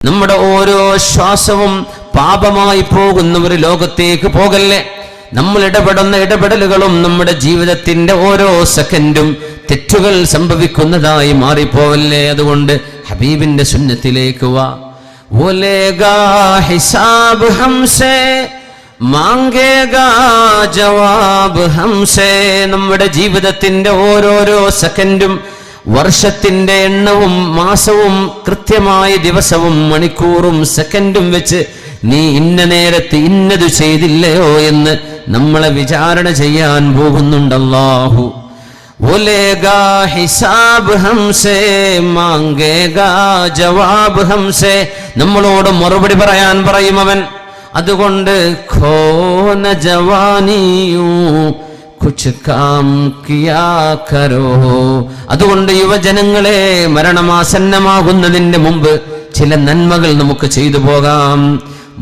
നമ്മുടെ ഓരോ ശ്വാസവും പാപമായി പോകുന്ന ഒരു ലോകത്തേക്ക് പോകല്ലേ. നമ്മൾ ഇടപെടുന്ന ഇടപെടലുകളും നമ്മുടെ ജീവിതത്തിന്റെ ഓരോ സെക്കൻഡും തെറ്റുകൾ സംഭവിക്കുന്നതായി മാറിപ്പോവല്ലേ. അതുകൊണ്ട് ഹബീബിന്റെ സുന്നത്തിലേക്ക് വാ. വോലേഗാ ഹിസാബ് ഹംസേ മാംഗേഗാ ജവാബ് ഹംസേ. നമ്മുടെ ജീവിതത്തിന്റെ ഓരോരോ സെക്കൻഡും, വർഷത്തിന്റെ എണ്ണവും മാസവും കൃത്യമായ ദിവസവും മണിക്കൂറും സെക്കൻഡും വെച്ച് നീ ഇന്ന നേരത്ത് ഇന്നത് ചെയ്തില്ലയോ എന്ന് നമ്മളെ വിചാരണ ചെയ്യാൻ പോകുന്നുണ്ട് അല്ലാഹു. വോലേഗാ ഹിസാബ് ഹംസേ മാംഗേഗാ ജവാബ് ഹംസേ. നമ്മളോട് മറുപടി പറയാൻ പറയും അവൻ. അതുകൊണ്ട് ഖോന ജവാനിയൂ കുച്ച് കാം കിയാ കരോ. അതുകൊണ്ട് യുവജനങ്ങളെ, മരണമാസന്നമാകുന്നതിന്റെ മുമ്പ് ചില നന്മകൾ നമുക്ക് ചെയ്തു പോകാം.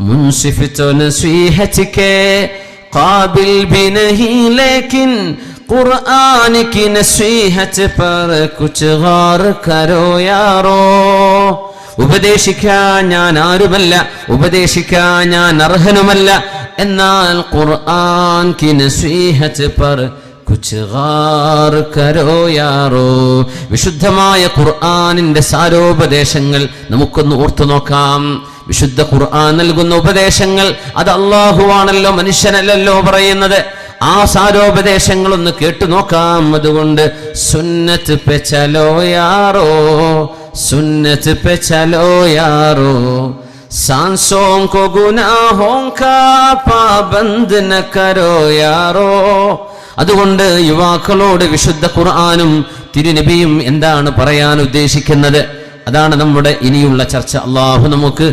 മുൻസിഫ് തോ നസീഹത് കെ ഖാബിൽ ഭി നഹീ ലേകിൻ ഖുർആൻ കി നസീഹത് പർ കുച്ച് ഗൗർ കരോ യാരോ. ഉപദേശിക്കാൻ ഞാൻ ആരുമല്ല, ഉപദേശിക്കാൻ ഞാൻ അർഹനുമല്ല, എന്നാൽ ഖുർആൻ കി നസീഹത് പർ കുച്ച് ഗൗർ കരോ യാരോ. വിശുദ്ധമായ ഖുർആനിന്റെ സാരോപദേശങ്ങൾ നമുക്കൊന്ന് ഓർത്തു നോക്കാം. വിശുദ്ധ ഖുർആൻ നൽകുന്ന ഉപദേശങ്ങൾ അത് അല്ലാഹുവാണല്ലോ, മനുഷ്യനല്ലല്ലോ പറയുന്നത്. ആ സാരോപദേശങ്ങളൊന്ന് കേട്ടു നോക്കാം. അതുകൊണ്ട് സുന്നത്ത് പെ ചലോ യാരോ, സുന്നത്ത് പെ ചലോ യാരോ, सांसों को गुनाहों का पाबंद न करो यारो. അതുകൊണ്ട് യുവാക്കളോട് വിശുദ്ധ ഖുർആനും തിരുനബിയും എന്താണ് പറയാൻ ഉദ്ദേശിക്കുന്നത്? അതാണ് നമ്മുടെ ഇനിയുള്ള ചർച്ച. അല്ലാഹു നമുക്ക്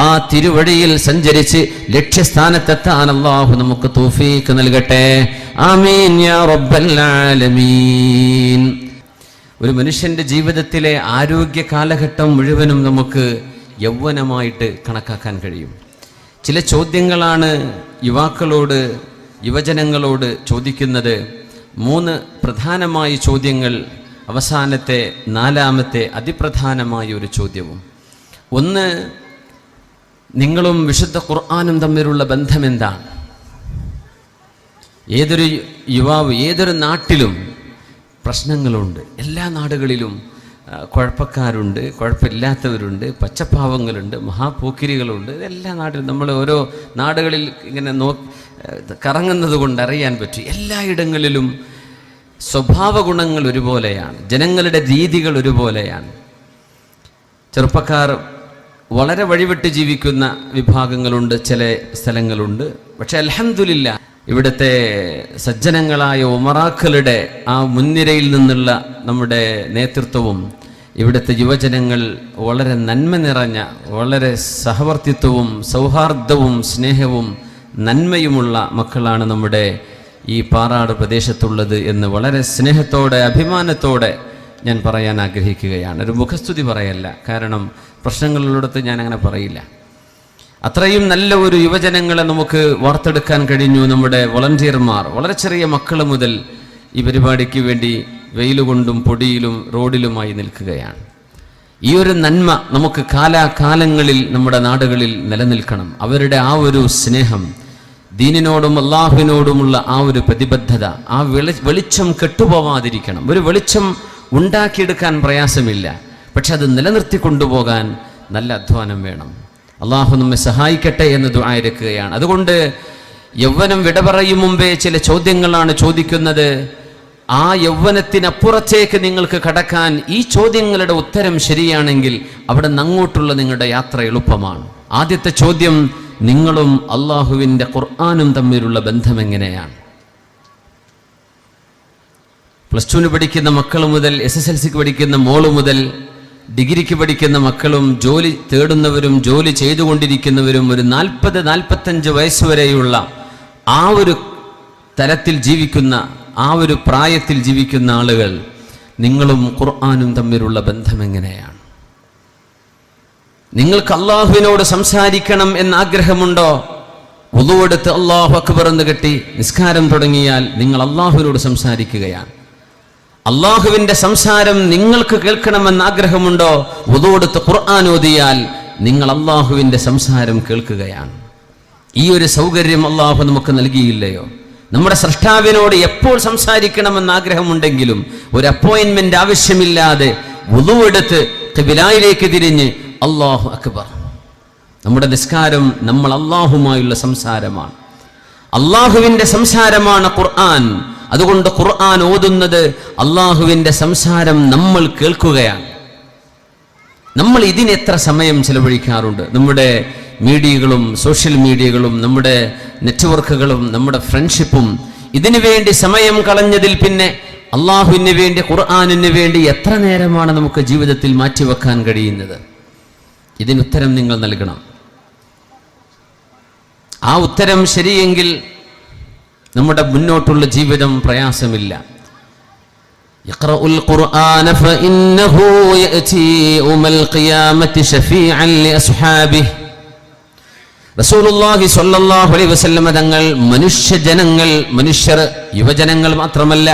ആ തിരുവഴിയിൽ സഞ്ചരിച്ച് ലക്ഷ്യസ്ഥാനത്തെത്താൻ അല്ലാഹു നമുക്ക് തൗഫീഖ് നൽകട്ടെ. ആമീൻ യാ റബ്ബൽ ആലമീൻ. ഒരു മനുഷ്യന്റെ ജീവിതത്തിലെ ആരോഗ്യ കാലഘട്ടം മുഴുവനും നമുക്ക് യൗവനമായിട്ട് കണക്കാക്കാൻ കഴിയും. ചില ചോദ്യങ്ങളാണ് യുവാക്കളോട്, യുവജനങ്ങളോട് ചോദിക്കുന്നത്. 3 പ്രധാനമായ ചോദ്യങ്ങൾ, അവസാനത്തെ 4ാമത്തെ അതിപ്രധാനമായ ഒരു ചോദ്യവും. ഒന്ന്, നിങ്ങളും വിശുദ്ധ ഖുർആനും തമ്മിലുള്ള ബന്ധം എന്താണ്? ഏതൊരു യുവാവ്, ഏതൊരു നാട്ടിലും പ്രശ്നങ്ങളുണ്ട്. എല്ലാ നാടുകളിലും കുഴപ്പക്കാരുണ്ട്, കുഴപ്പമില്ലാത്തവരുണ്ട്, പച്ചപ്പാവങ്ങളുണ്ട്, മഹാപോക്കിരികളുണ്ട്. എല്ലാ നാട്ടിലും നമ്മൾ ഓരോ നാടുകളിൽ ഇങ്ങനെ കറങ്ങുന്നത് കൊണ്ട് അറിയാൻ പറ്റും. എല്ലായിടങ്ങളിലും സ്വഭാവ ഗുണങ്ങൾ ഒരുപോലെയാണ്, ജനങ്ങളുടെ രീതികൾ ഒരുപോലെയാണ്. ചെറുപ്പക്കാർ വളരെ വഴിവിട്ട് ജീവിക്കുന്ന വിഭാഗങ്ങളുണ്ട്, ചില സ്ഥലങ്ങളുണ്ട്. പക്ഷെ അൽഹംദുലില്ലാ ഇവിടുത്തെ സജ്ജനങ്ങളായ ഉമറാക്കളുടെ ആ മുൻനിരയിൽ നിന്നുള്ള നമ്മുടെ നേതൃത്വവും ഇവിടുത്തെ യുവജനങ്ങൾ വളരെ നന്മ നിറഞ്ഞ, വളരെ സഹവർത്തിത്വവും സൗഹാർദ്ദവും സ്നേഹവും നന്മയുമുള്ള മക്കളാണ് നമ്മുടെ ഈ പാറാട് പ്രദേശത്തുള്ളത് എന്ന് വളരെ സ്നേഹത്തോടെ, അഭിമാനത്തോടെ ഞാൻ പറയാൻ ആഗ്രഹിക്കുകയാണ്. ഒരു മുഖസ്തുതി പറയല്ല, കാരണം പ്രശ്നങ്ങളുള്ളിടത്ത് ഞാൻ അങ്ങനെ പറയില്ല. അത്രയും നല്ല ഒരു യുവജനങ്ങളെ നമുക്ക് വാർത്തെടുക്കാൻ കഴിഞ്ഞു. നമ്മുടെ വോളണ്ടിയർമാർ വളരെ ചെറിയ മക്കൾ മുതൽ ഈ പരിപാടിക്ക് വേണ്ടി വെയിലുകൊണ്ടും പൊടിയിലും റോഡിലുമായി നിൽക്കുകയാണ്. ഈ ഒരു നന്മ നമുക്ക് കാലാകാലങ്ങളിൽ നമ്മുടെ നാടുകളിൽ നിലനിൽക്കണം. അവരുടെ ആ ഒരു സ്നേഹം, ദീനിനോടും അല്ലാഹുവിനോടുമുള്ള ആ ഒരു പ്രതിബദ്ധത, ആ വെളിച്ചം കെട്ടുപോവാതിരിക്കണം. ഒരു വെളിച്ചം ഉണ്ടാക്കിയെടുക്കാൻ പ്രയാസമില്ല, പക്ഷെ അത് നിലനിർത്തി കൊണ്ടുപോകാൻ നല്ല അധ്വാനം വേണം. അള്ളാഹു നമ്മെ സഹായിക്കട്ടെ എന്ന് ദുആ ഇരക്കുകയാണ്. അതുകൊണ്ട് യൗവനം വിട പറയും മുമ്പേ ചില ചോദ്യങ്ങളാണ് ചോദിക്കുന്നത്. ആ യൗവനത്തിനപ്പുറത്തേക്ക് നിങ്ങൾക്ക് കടക്കാൻ ഈ ചോദ്യങ്ങളുടെ ഉത്തരം ശരിയാണെങ്കിൽ അവിടെ നിന്ന് അങ്ങോട്ടുള്ള നിങ്ങളുടെ യാത്ര എളുപ്പമാണ്. ആദ്യത്തെ ചോദ്യം, നിങ്ങളും അള്ളാഹുവിൻ്റെ ഖുർആനും തമ്മിലുള്ള ബന്ധം എങ്ങനെയാണ്? +2 പഠിക്കുന്ന മക്കൾ മുതൽ SSLCക്ക് പഠിക്കുന്ന മോള് മുതൽ ഡിഗ്രിക്ക് പഠിക്കുന്ന മക്കളും ജോലി തേടുന്നവരും ജോലി ചെയ്തുകൊണ്ടിരിക്കുന്നവരും ഒരു 40-45 വയസ്സ് വരെയുള്ള ആ ഒരു തലത്തിൽ ജീവിക്കുന്ന, ആ ഒരു പ്രായത്തിൽ ജീവിക്കുന്ന ആളുകൾ, നിങ്ങളും ഖുർആനും തമ്മിലുള്ള ബന്ധം എങ്ങനെയാണ്? നിങ്ങൾക്ക് അള്ളാഹുവിനോട് സംസാരിക്കണം എന്ന ആഗ്രഹമുണ്ടോ? വുളു എടുത്ത് അല്ലാഹു അക്ബർ എന്ന് കെട്ടി നിസ്കാരം തുടങ്ങിയാൽ നിങ്ങൾ അള്ളാഹുവിനോട് സംസാരിക്കുകയാണ്. അള്ളാഹുവിന്റെ സംസാരം നിങ്ങൾക്ക് കേൾക്കണമെന്ന് ആഗ്രഹമുണ്ടോ? വുളു എടുത്ത് ഖുർആൻ ഓതിയാൽ നിങ്ങൾ അള്ളാഹുവിൻ്റെ സംസാരം കേൾക്കുകയാണ്. ഈ ഒരു സൗകര്യം അള്ളാഹു നമുക്ക് നൽകിയില്ലയോ? നമ്മുടെ സ്രഷ്ടാവിനോട് എപ്പോൾ സംസാരിക്കണമെന്ന് ആഗ്രഹമുണ്ടെങ്കിലും ഒരു അപ്പോയിൻമെന്റ് ആവശ്യമില്ലാതെ വുളൂഎടുത്ത് ഖിബിലയിലേക്ക് തിരിഞ്ഞ് അല്ലാഹു അക്ബർ. നമ്മുടെ നിസ്കാരം നമ്മൾ അള്ളാഹുമായുള്ള സംസാരമാണ്, അള്ളാഹുവിൻ്റെ സംസാരമാണ് ഖുർആൻ. അതുകൊണ്ട് ഖുർആൻ ഓതുന്നത് അള്ളാഹുവിൻ്റെ സംസാരം നമ്മൾ കേൾക്കുകയാണ്. നമ്മൾ ഇതിന് എത്ര സമയം ചെലവഴിക്കാറുണ്ട്? നമ്മുടെ മീഡിയകളും സോഷ്യൽ മീഡിയകളും നമ്മുടെ നെറ്റ്വർക്കുകളും നമ്മുടെ ഫ്രണ്ട്ഷിപ്പും ഇതിനു വേണ്ടി സമയം കളഞ്ഞതിൽ പിന്നെ അള്ളാഹുവിന് വേണ്ടി ഖുർആനിന് വേണ്ടി എത്ര നേരമാണ് നമുക്ക് ജീവിതത്തിൽ മാറ്റിവെക്കാൻ കഴിയുന്നത്? ഇതിനുത്തരം നിങ്ങൾ നൽകണം. ആ ഉത്തരം ശരിയെങ്കിൽ നമ്മുടെ മുന്നോട്ടുള്ള ജീവിതം പ്രയാസമില്ല. ഇഖ്റഉൽ ഖുർആന ഫഇന്നഹു യഅതി യൗമൽ ഖിയാമത്തി ശഫീഅൻ ലിഅസ്ഹാബിഹി. റസൂലുള്ളാഹി സ്വല്ലല്ലാഹു അലൈഹി വസല്ലം തങ്ങൾ മനുഷ്യർ യുവജനങ്ങൾ മാത്രമല്ല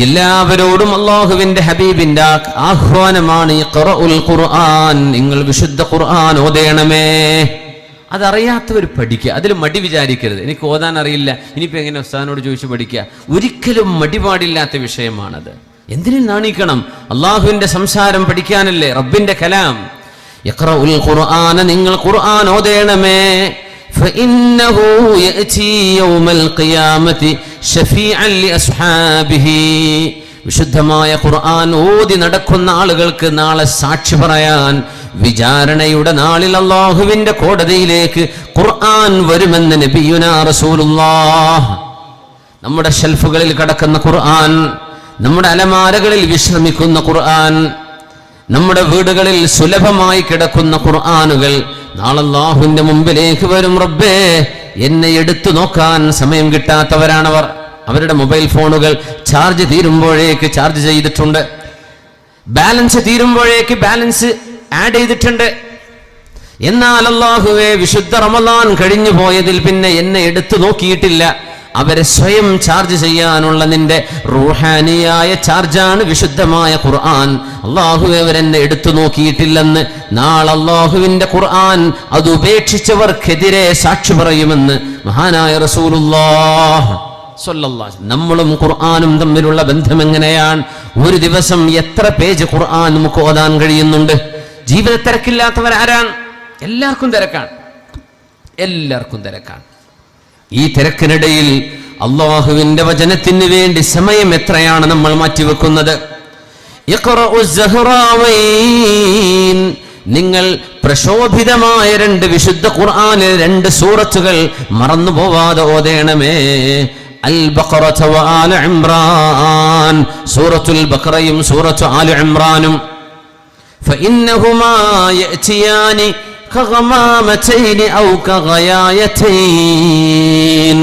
എല്ലാവരോടും അള്ളാഹുവിന്റെ ഹബീബിന്റെ ആഹ്വാനമാണ്, ഇഖ്റഉൽ ഖുർആൻ, നിങ്ങൾ വിശുദ്ധ ഖുർആൻ ഓതണമേ. അതറിയാത്തവർ പഠിക്കുക, അതിൽ മടി വിചാരിക്കരുത്. എനിക്ക് ഓതാൻ അറിയില്ല, ഇനിയിപ്പോൾ എങ്ങനെ ഉസ്താദിനോട് ചോദിച്ചു പഠിക്കുക? ഒരിക്കലും മടിപാടില്ലാത്ത വിഷയമാണത്. എന്തിനും നാണിക്കണം? അള്ളാഹുവിന്റെ സംസാരം പഠിക്കാനല്ലേ, റബ്ബിന്റെ കലാം. ഇഖ്റഉൽ ഖുർആന, നിങ്ങൾ ഖുർആൻ ഓതണമേ. ഫഇന്നഹു യഅതി യൗമൽ ഖിയാമത്തി ശഫീഅൻ ലിഅസ്ഹാബിഹി. വിശുദ്ധമായ ഖുർആൻ ഓതി നടക്കുന്ന ആളുകൾക്ക് നാളെ സാക്ഷി പറയാൻ വിചാരണയുടെ നാളിൽ അല്ലാഹുവിന്റെ കോടതിയിലേക്ക് ഖുർആൻ വരുമെന്ന് നബിയുനാ റസൂലുള്ളാഹ്. നമ്മുടെ ഷെൽഫുകളിൽ കിടക്കുന്ന ഖുർആൻ, നമ്മുടെ അലമാരകളിൽ വിശ്രമിക്കുന്ന ഖുർആൻ, നമ്മുടെ വീടുകളിൽ സുലഭമായി കിടക്കുന്ന ഖുർആനുകൾ നാളെ അല്ലാഹുവിന്റെ മുമ്പിലേക്ക് വരും. റബ്ബേ, എന്നെ എടുത്തു നോക്കാൻ സമയം കിട്ടാത്തവരാണവർ. അവരുടെ മൊബൈൽ ഫോണുകൾ ചാർജ് തീരുമ്പോഴേക്ക് ചാർജ് ചെയ്തിട്ടുണ്ട്, ബാലൻസ് തീരുമ്പോഴേക്ക് ബാലൻസ് ആഡ് ചെയ്തിട്ടുണ്ട്. എന്നാൽ അല്ലാഹുവേ, വിശുദ്ധ റമളാൻ കഴിഞ്ഞു പോയതിൽ പിന്നെ എന്നെ എടുത്തു നോക്കിയിട്ടില്ല. അവരെ സ്വയം ചാർജ് ചെയ്യാനുള്ള നിന്റെ റൂഹാനിയായ ചാർജാണ് വിശുദ്ധമായ ഖുർആൻ. അല്ലാഹുവേ, അവരെന്നെ എടുത്തു നോക്കിയിട്ടില്ലെന്ന് നാളെ അല്ലാഹുവിന്റെ ഖുർആൻ അത് ഉപേക്ഷിച്ചവർക്കെതിരെ സാക്ഷി പറയുമെന്ന് മഹാനായ റസൂലുള്ളാഹ് സ്വല്ലല്ലാഹു അലൈഹി വസല്ലം. നമ്മളും ഖുർആനും തമ്മിലുള്ള ബന്ധം എങ്ങനെയാണ്? ഒരു ദിവസം എത്ര പേജ് ഖുർആൻ നമുക്ക് ഓതാൻ കഴിയുന്നുണ്ട്? ജീവിത തിരക്കില്ലാത്തവരാരാണ്? എല്ലാവർക്കും തിരക്കാണ്, എല്ലാവർക്കും തിരക്കാണ്. ഈ തിരക്കിനിടയിൽ അള്ളാഹുവിന്റെ വചനത്തിന് വേണ്ടി സമയം എത്രയാണ് നമ്മൾ മാറ്റിവെക്കുന്നത്? നിങ്ങൾ പ്രശോഭിതമായ 2 വിശുദ്ധ ഖുർആനിലെ 2 സൂറത്തുകൾ മറന്നുപോവാതെ ഓതണമേ. അൽ ബഖറ വ ആല ഇംറാൻ, സൂറത്തുൽ ബഖറയും സൂറത്തു ആല ഇംറാനും. ഫഇന്നഹുമാ യഅതിയാനി കഗമാമതൈനി ഔ കഗയായതൈൻ.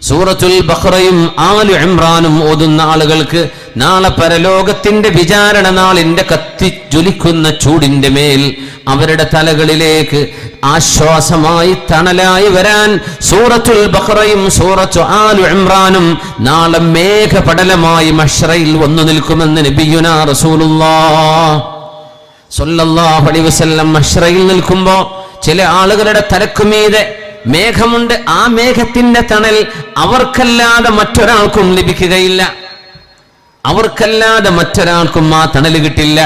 സൂറത്തുൽ ബഖറയും ആലു ഇംറാനും ഓതുന്ന ആളുകൾക്ക് നാളെ പരലോകത്തിന്റെ വിചാരണ നാളിന്റെ കത്തിജ്വലിക്കുന്ന ചൂടിന്റെ മേൽ അവരുടെ തലകളിലേക്ക് ആശ്വാസമായി തണലായി വരാൻ സൂറത്തുൽ ബഖറയും സൂറത്തു ആലു ഇംറാനും നാളെ മേഘപടലമായി മഹ്ശറയിൽ വന്നു നിൽക്കുമെന്ന് നബിയുനാ റസൂലുള്ളാഹ് സ്വല്ലല്ലാഹു അലൈഹി വസല്ലം. മഹ്ശറയിൽ നിൽക്കുമ്പോൾ ചില ആളുകളുടെ തലക്കുമീതെ മേഘമുണ്ട്. ആ മേഘത്തിന്റെ തണൽ അവർക്കല്ലാതെ മറ്റൊരാൾക്കും ലഭിക്കുകയില്ല, അവർക്കല്ലാതെ മറ്റൊരാൾക്കും ആ തണൽ കിട്ടില്ല.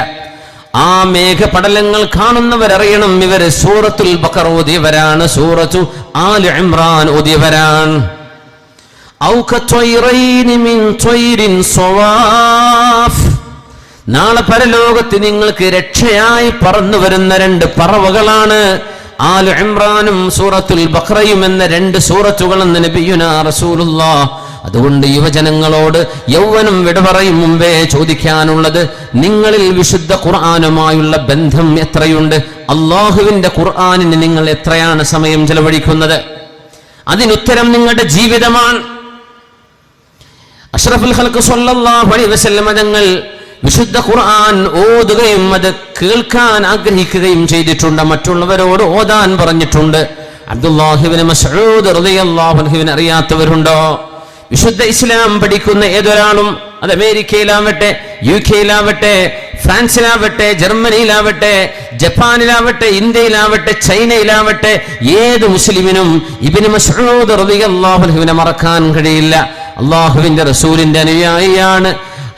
ആ മേഘപടലങ്ങൾ കാണുന്നവരറിയണം ഇവര് സൂറത്തുൽ ബഖറ ഓതിയവരാണ്, സൂറത്തു ആലു ഇംറാൻ ഓതിയവരാണ്. ഔ കത്വൈറൈനി മിൻ ത്വൈരിൻ സവാഫ്. നാളെ പരലോകത്ത് നിങ്ങൾക്ക് രക്ഷയായി പറന്നു വരുന്ന 2 പറവകളാണ് ആലു ഇംറാനും സൂറത്തുൽ ബഖറയും എന്ന 2 സൂറത്തുകളെന്ന് നബിയുനാ റസൂലുള്ളാഹ്. അതുകൊണ്ട് യുവജനങ്ങളോട് യൗവനം വിട പറയും മുമ്പേ ചോദിക്കാനുള്ളത്, നിങ്ങളിൽ വിശുദ്ധ ഖുർആനുമായുള്ള ബന്ധം എത്രയുണ്ട്? അള്ളാഹുവിന്റെ ഖുർആനിന് നിങ്ങൾ എത്രയാണ് സമയം ചെലവഴിക്കുന്നത്? അതിനുത്തരം നിങ്ങളുടെ ജീവിതമാണ്. അഷ്റഫുൽ ഖൽഖ് സ്വല്ലല്ലാഹു അലൈഹി വസല്ലം തങ്ങൾ വിശുദ്ധ ഖുർആൻ ഓതുകയും അത് കേൾക്കാൻ ആഗ്രഹിക്കുകയും ചെയ്തിട്ടുണ്ട്. മറ്റുള്ളവരോട് ഓതാൻ പറഞ്ഞിട്ടുണ്ട്. അബ്ദുല്ലാഹി ഇബ്നു മസ്ഊദ് റളിയല്ലാഹു അൻഹുവിനെ അറിയാത്തവരുണ്ടോ? വിശുദ്ധ ഇസ്ലാം പഠിക്കുന്ന ഏതൊരാളും അത് അമേരിക്കയിലാവട്ടെ, UK-യിലാവട്ടെ, ഫ്രാൻസിലാവട്ടെ, ജർമ്മനിയിലാവട്ടെ, ജപ്പാനിലാവട്ടെ, ഇന്ത്യയിലാവട്ടെ, ചൈനയിലാവട്ടെ, ഏത് മുസ്ലിമിനും ഇബ്നു മസ്ഊദ് റളിയല്ലാഹു അൻഹുവിനെ മറക്കാൻ കഴിയില്ല. അള്ളാഹുവിന്റെ റസൂലിന്റെ അനുയായിയാണ്,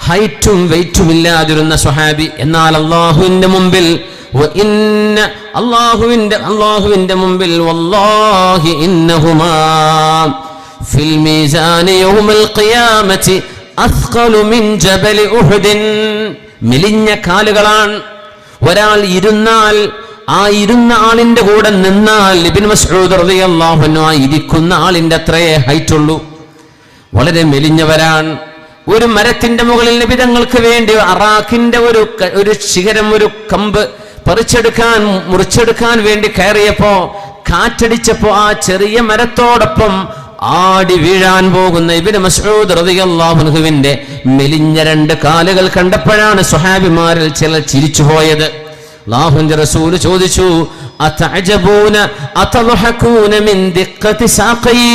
ഹൈറ്റും വെയിറ്റും ഇല്ലാതിരുന്ന സ്വഹാബി. എന്നാൽ അള്ളാഹുവിന്റെ മുമ്പിൽ അള്ളാഹുവിന്റെ മുമ്പിൽ വല്ലാഹി ഇന്നഹുമാ ഫിൽ മീസാനി യൗമൽ ഖിയാമത്തി അസ്ഖലു മിൻ ജബലി ഉഹുദിൻ. മെലിഞ്ഞ കാലുകളാണ്. ഒരാൾ ഇരുന്നാൽ ആ ഇരുന്ന ആളിന്റെ കൂടെ നിന്നാൽ ഇബ്നു മസ്ഊദ് റളിയല്ലാഹു അൻഹു ആ ഇരിക്കുന്ന ആളിന്റെ അത്രയേ ഹൈറ്റ് ഉള്ളൂ. വളരെ മെലിഞ്ഞവരാണ്. ഒരു മരത്തിന്റെ മുകളിൽ നബി തങ്ങൾക്ക് വേണ്ടി അറാഖിന്റെ ഒരു ശിഖരം, ഒരു കമ്പ് മുറിച്ചെടുക്കാൻ വേണ്ടി കയറിയപ്പോ, കാറ്റടിച്ചപ്പോ ആ ചെറിയ മരത്തോടൊപ്പം ആടി വീഴാൻ പോകുന്ന ഇബ്നു മസ്ഊദ് റളിയല്ലാഹു അൻഹുവിന്റെ മെലിഞ്ഞ 2 കാലുകൾ കണ്ടപ്പോഴാണ് സ്വഹാബിമാരിൽ ചിലർ ചിരിച്ചുപോയത്. അല്ലാഹുവിന്റെ റസൂൽ ചോദിച്ചു, അതഅജബൂന അതളഹകൂന മിൻ ദിഖ്ഖതി സാഖി.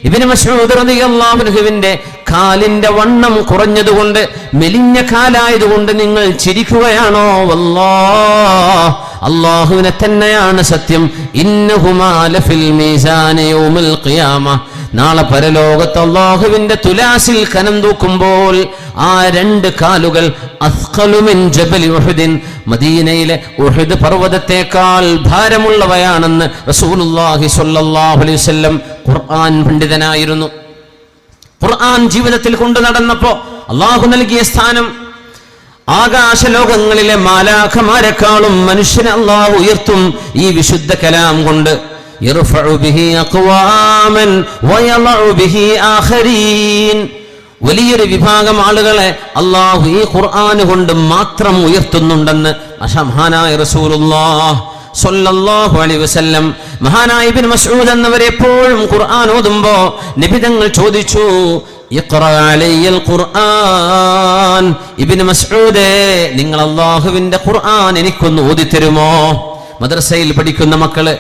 ഇബ്നു മസ്ഊദ് റളിയല്ലാഹു അൻഹുവിന്റെ കാലിന്റെ വണ്ണം കുറഞ്ഞതുകൊണ്ട്, മെലിഞ്ഞ കാലായതുകൊണ്ട് നിങ്ങൾ ചിരിക്കുകയാണോ? വല്ലാഹ്, അല്ലാഹുവിനെ തന്നെയാണ് സത്യം. ഇന്നഹുമാ ലഫിൽ മീസാനി യൗമൽ ഖിയാമ. നാളെ പരലോകത്ത് അല്ലാഹുവിന്റെ തുലാസിൽ കനം തൂക്കുമ്പോൾ ആ 2 കാലുകൾ അസ്ഖലു മിൻ ജബലി ഉഹുദിൻ, മദീനയിലെ ഉഹുദ് പർവ്വതത്തേക്കാൾ ഭാരമുള്ളവയാണെന്ന് റസൂലുള്ളാഹി സ്വല്ലല്ലാഹു അലൈഹി വസല്ലം. ഖുർആൻ പണ്ഡിതനായിരുന്നു. ഖുർആൻ ജീവിതത്തിൽ കൊണ്ടു നടന്നപ്പോ അള്ളാഹു നൽകിയ സ്ഥാനം ആകാശലോകങ്ങളിലെ മാലാഖമാരെക്കാളും മനുഷ്യനെ അള്ളാഹു ഉയർത്തും ഈ വിശുദ്ധ കലാം കൊണ്ട്. യർഫഉ ബിഹി അഖ്വാമൻ വയളഉ ബിഹി ആഖരീൻ. വലിയൊരു വിഭാഗം ആളുകളെ അള്ളാഹു ഈ ഖുർആൻ കൊണ്ട് മാത്രം ഉയർത്തുന്നുണ്ടെന്ന് മഹാനായ റസൂലുള്ളാഹ് സ്വല്ലല്ലാഹു അലൈഹി വസല്ലം. മഹാനായ ഇബ്നു മസ്ഊദ് എന്നവരെ എപ്പോഴും ഖുർആൻ ഓതുമ്പോ നബി തങ്ങൾ ചോദിച്ചു, ഇഖ്റാ അലയ്യൽ ഖുർആൻ. ഇബ്നു മസ്ഊദേ, നിങ്ങൾ അല്ലാഹുവിന്റെ ഖുർആൻ എനിക്കൊന്ന് ഓതിത്തരുമോ? മദ്രസയിൽ പഠിക്കുന്ന മക്കള്,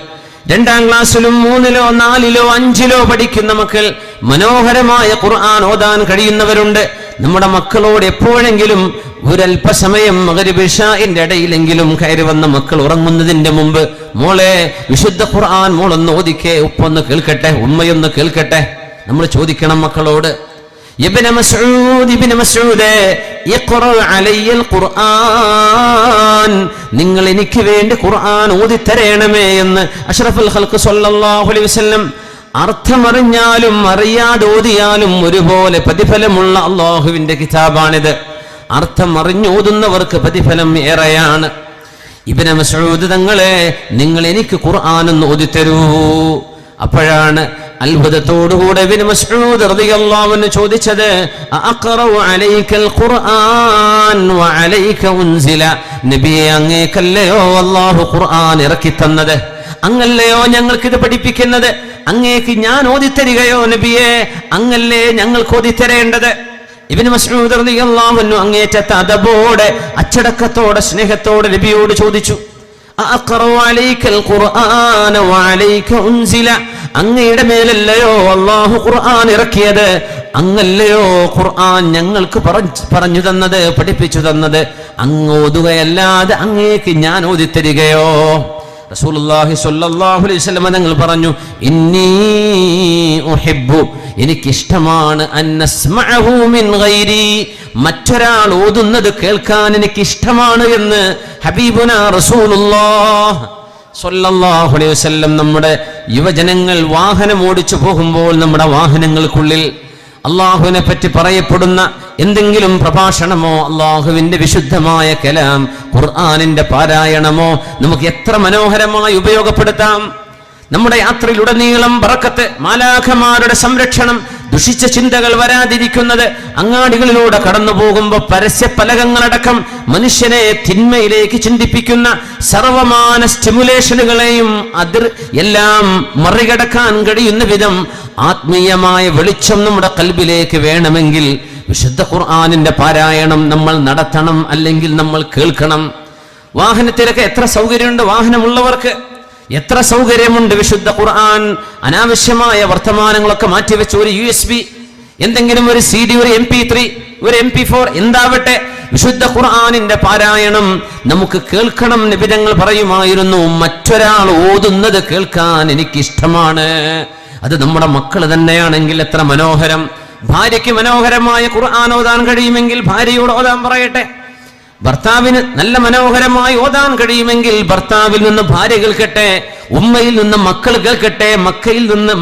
2ാം ക്ലാസ്സിലും 3ലോ 4ലോ 5ലോ പഠിക്കുന്ന മക്കൾ, മനോഹരമായ ഖുർആൻ ഓതാൻ കഴിയുന്നവരുണ്ട്. നമ്മുടെ മക്കളോട് എപ്പോഴെങ്കിലും ഒരല്പസമയം മഗ്രിബ് ഇശാഇന്റെ ഇടയിലെങ്കിലും കയറി വന്ന മക്കൾ ഉറങ്ങുന്നതിന്റെ മുമ്പ്, മോളെ വിശുദ്ധ ഖുർആൻ മോളൊന്ന് ഓദിക്കേ, ഉപ്പൊന്ന് കേൾക്കട്ടെ, ഉമ്മയൊന്ന് കേൾക്കട്ടെ. നമ്മൾ ചോദിക്കണം മക്കളോട്, ഇബ്നു മസ്ഊദ് ഇഖ്റാ അലയ്യൽ ഖുർആൻ, നിങ്ങൾ എനിക്ക് വേണ്ടി ഖുർആൻ ഓതിത്തരേണമേ എന്ന് അഷ്റഫുൽ ഖൽഖ് സ്വല്ലല്ലാഹു അലൈഹി വസല്ലം. അർത്ഥമറിഞ്ഞാലും അറിയാതെ ഓതിയാലും ഒരുപോലെ പ്രതിഫലമുള്ള അള്ളാഹുവിന്റെ കിതാബാണിത്. അർത്ഥം അറിഞ്ഞോതുന്നവർക്ക് പ്രതിഫലം ഏറെയാണ്. ഇബ്നു മസ്ഊദ് തങ്ങളെ, നിങ്ങൾ എനിക്ക് ഖുർആൻ ഒന്ന് ഓതിത്തരൂ. അപ്പോഴാണ് അത്ഭുതത്തോടുകൂടെ ഇബ്നു മസ്ഊദ് റളിയല്ലാഹു അൻഹു ചോദിച്ചത്, അഖറഉ അലൈക്കൽ ഖുർആൻ വഅലൈക ഉൻസില. നബിയെ, അങ്ങേക്കല്ലയോ അല്ലാഹു ഖുർആൻ ഇറക്കി തന്നത്? അങ്ങല്ലയോ ഞങ്ങൾക്കിത് പഠിപ്പിക്കുന്നത്? അങ്ങേക്ക് ഞാൻ ഓതിത്തരികയോ നബിയെ? അങ്ങല്ലേ ഞങ്ങൾക്ക് ഓതിത്തരേണ്ടത്? ഇബ്നു മസ്ഊദ് റളിയല്ലാഹു അൻഹു അങ്ങേറ്റത്തെ അദബോടെ, അച്ചടക്കത്തോടെ, സ്നേഹത്തോടെ നബിയോട് ചോദിച്ചു, അഖറഉ അലൈക്കൽ ഖുർആന വഅലൈക ഉൻസില. അങ്ങയുടെ മേലല്ലയോ അല്ലാഹു ഖുർആൻ ഇറക്കിയത്? അങ്ങല്ലയോ ഖുർആൻ ഞങ്ങൾക്ക് പറഞ്ഞു തന്നത്, പഠിപ്പിച്ചു തന്നത്? അങ്ങ് ഓതുകയല്ലാതെ അങ്ങേക്ക് ഞാൻ ഓതിത്തരികയോ? റസൂലുള്ളാഹി സ്വല്ലല്ലാഹു അലൈഹി വസല്ലം തങ്ങൾ പറഞ്ഞു, ഇന്നി ഉഹിബ്ബു, എനിക്കിഷ്ടമാണ്, അന്നസ്മഅഹു മിൻ ഗൈരി, മറ്റൊരാൾ ഓതുന്നത് കേൾക്കാൻ എനിക്കിഷ്ടമാണ് എന്ന് ഹബീബുനാ റസൂലുള്ളാഹ് സ്വല്ലല്ലാഹു അലൈഹി വസല്ലം. നമ്മുടെ യുവജനങ്ങൾ വാഹനം ഓടിച്ചു പോകുമ്പോൾ നമ്മുടെ വാഹനങ്ങൾക്കുള്ളിൽ അള്ളാഹുവിനെ പറ്റി പറയപ്പെടുന്ന എന്തെങ്കിലും പ്രഭാഷണമോ, അള്ളാഹുവിന്റെ വിശുദ്ധമായ കലാം ഖുർആനിന്റെ പാരായണമോ നമുക്ക് എത്ര മനോഹരമായി ഉപയോഗപ്പെടുത്താം. നമ്മുടെ യാത്രയിലുടനീളം ബറക്കത്ത്, മാലാഖമാരുടെ സംരക്ഷണം, ദുഷിച്ച ചിന്തകൾ വരാതിരിക്കുന്നത്, അങ്ങാടികളിലൂടെ കടന്നു പോകുമ്പോൾ പരസ്യഫലകങ്ങളടക്കം മനുഷ്യനെ തിന്മയിലേക്ക് ചിന്തിപ്പിക്കുന്ന സർവമാന സ്റ്റിമുലേഷനുകളെയും എല്ലാം മറികടക്കാൻ കഴിയുന്ന വിധം ആത്മീയമായ വെളിച്ചം നമ്മുടെ കൽബിലേക്ക് വേണമെങ്കിൽ വിശുദ്ധ ഖുർആനിന്റെ പാരായണം നമ്മൾ നടത്തണം, അല്ലെങ്കിൽ നമ്മൾ കേൾക്കണം. വാഹനത്തിലൊക്കെ എത്ര സൗകര്യമുണ്ട്, വാഹനമുള്ളവർക്ക് എത്ര സൗകര്യമുണ്ട്. വിശുദ്ധ ഖുർആൻ അനാവശ്യമായ വർത്തമാനങ്ങളൊക്കെ മാറ്റിവെച്ച് ഒരു USB എന്തെങ്കിലും ഒരു CD, ഒരു MP3, ഒരു MP4 എന്താവട്ടെ, വിശുദ്ധ ഖുർആനിന്റെ പാരായണം നമുക്ക് കേൾക്കണം. നബി തങ്ങൾ പറയുമായിരുന്നു, മറ്റൊരാൾ ഓതുന്നത് കേൾക്കാൻ എനിക്കിഷ്ടമാണ്. അത് നമ്മുടെ മക്കൾ തന്നെയാണെങ്കിൽ എത്ര മനോഹരം. ഭാര്യയ്ക്ക് മനോഹരമായ ഖുർആൻ ഓതാൻ കഴിയുമെങ്കിൽ ഭാര്യയോട് ഓതാൻ പറയട്ടെ. ഭർത്താവിന് നല്ല മനോഹരമായി ഓതാൻ കഴിയുമെങ്കിൽ ഭർത്താവിൽ നിന്ന് ഭാര്യ കേൾക്കട്ടെ, ഉമ്മയിൽ നിന്ന് മക്കൾ കേൾക്കട്ടെ,